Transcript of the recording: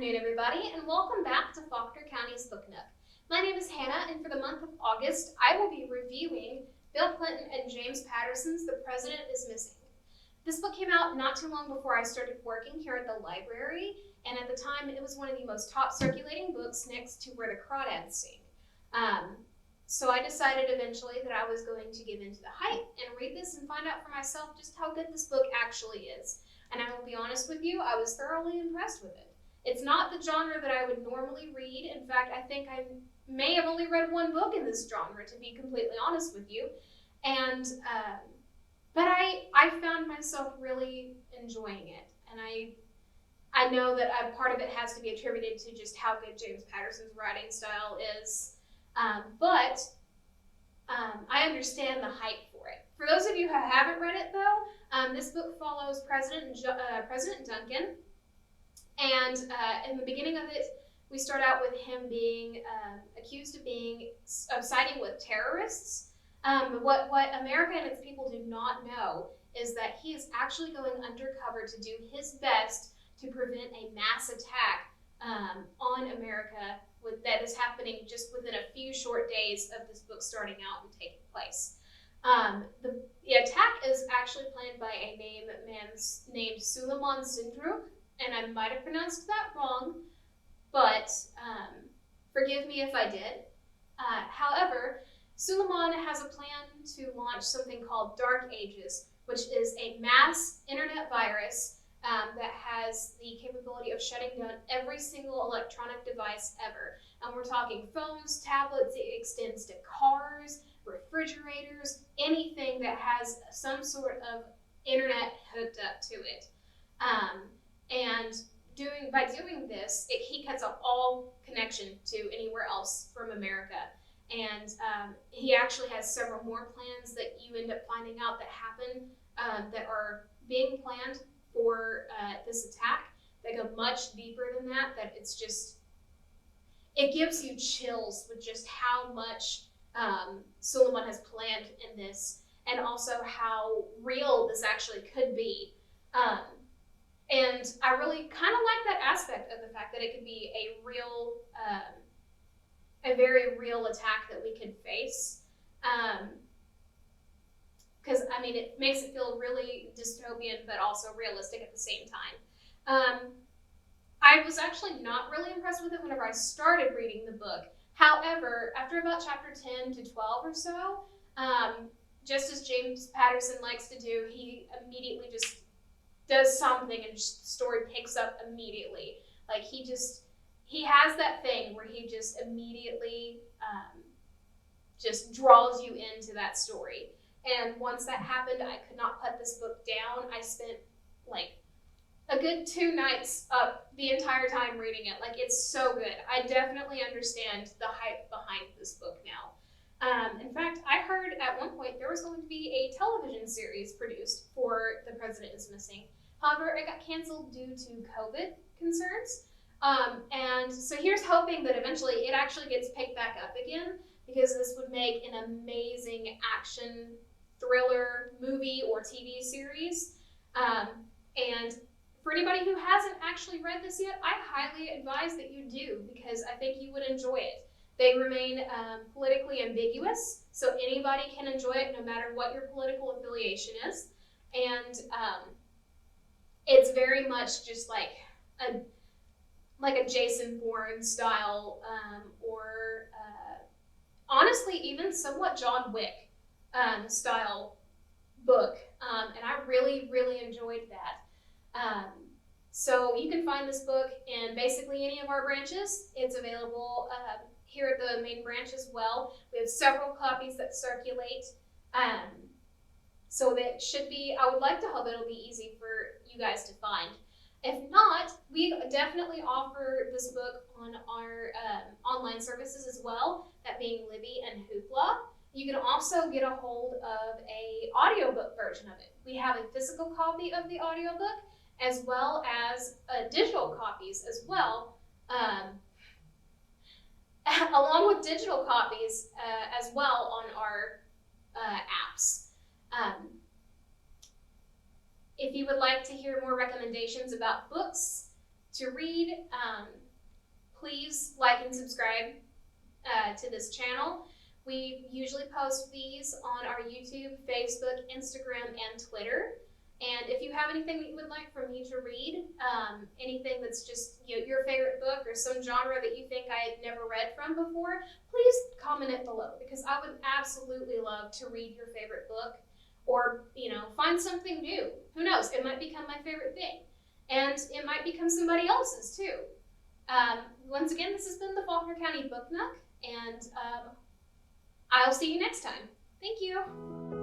afternoon, everybody, and welcome back to Faulkner County's Book Nook. My name is Hannah, and for the month of August, I will be reviewing Bill Clinton and Jame Patterson's The President is Missing. This book came out not too long before I started working here at the library, and at the time, it was one of the most top circulating books next to Where the Crawdads Sing. So I decided eventually that I was going to give in to the hype and read this and find out for myself just how good this book actually is. And I will be honest with you, I was thoroughly impressed with it. It's not the genre that I would normally read. In fact, I think I may have only read one book in this genre, to be completely honest with you. And but I found myself really enjoying it, and I know that part of it has to be attributed to just how good Jame Patterson's writing style is. But I understand the hype for it. For those of you who haven't read it, though, this book follows President Duncan, and in the beginning of it, we start out with him being accused of siding with terrorists. What America and its people do not know is that he is actually going undercover to do his best to prevent a mass attack on America that is happening just within a few short days of this book starting out and taking place. The attack is actually planned by a man named Suleiman Sindruk, and I might have pronounced that wrong, but forgive me if I did. However, Suleiman has a plan to launch something called Dark Ages, which is a mass internet virus that has the capability of shutting down every single electronic device ever. And we're talking phones, tablets, it extends to cars, refrigerators, anything that has some sort of internet hooked up to it. And by doing this, he cuts off all connection to anywhere else from America. And he actually has several more plans that you end up finding out that happen that are being planned for this attack that go much deeper than that it's just, it gives you chills with just how much Suleiman has planned in this, and also how real this actually could be. And I really kind of like that aspect of the fact that it could be a very real attack that we could face. Because, it makes it feel really dystopian, but also realistic at the same time. I was actually not really impressed with it whenever I started reading the book. However, after about chapter 10 to 12 or so, just as Jame Patterson likes to do, he immediately just does something and just the story picks up immediately. Like he has that thing where he just immediately just draws you into that story. And once that happened, I could not put this book down. I spent like a good 2 nights up the entire time reading it. Like, it's so good. I definitely understand the hype behind this book now. In fact, I heard at one point there was going to be a television series produced for The President is Missing. However, it got canceled due to COVID concerns. And so here's hoping that eventually it actually gets picked back up again, because this would make an amazing action thriller movie or TV series. And for anybody who hasn't actually read this yet, I highly advise that you do, because I think you would enjoy it. They remain politically ambiguous, so anybody can enjoy it no matter what your political affiliation is. And it's very much just like a Jason Bourne style, or honestly even somewhat John Wick style book. And I really, really enjoyed that. So you can find this book in basically any of our branches. It's available here at the main branch as well. We have several copies that circulate. So that should be, I would like to hope it'll be easy for you guys to find. If not, we definitely offer this book on our online services as well, that being Libby and Hoopla. You can also get a hold of an audiobook version of it. We have a physical copy of the audiobook as well as digital copies as well, along with digital copies as well on our apps. If you would like to hear more recommendations about books to read, please like and subscribe to this channel. We usually post these on our YouTube, Facebook, Instagram, and Twitter. And if you have anything that you would like for me to read, anything that's just your favorite book or some genre that you think I had never read from before, please comment it below, because I would absolutely love to read your favorite book, or find something new. Who knows? It might become my favorite thing, and it might become somebody else's too. Once again, this has been the Faulkner County Book Nook, and I'll see you next time. Thank you.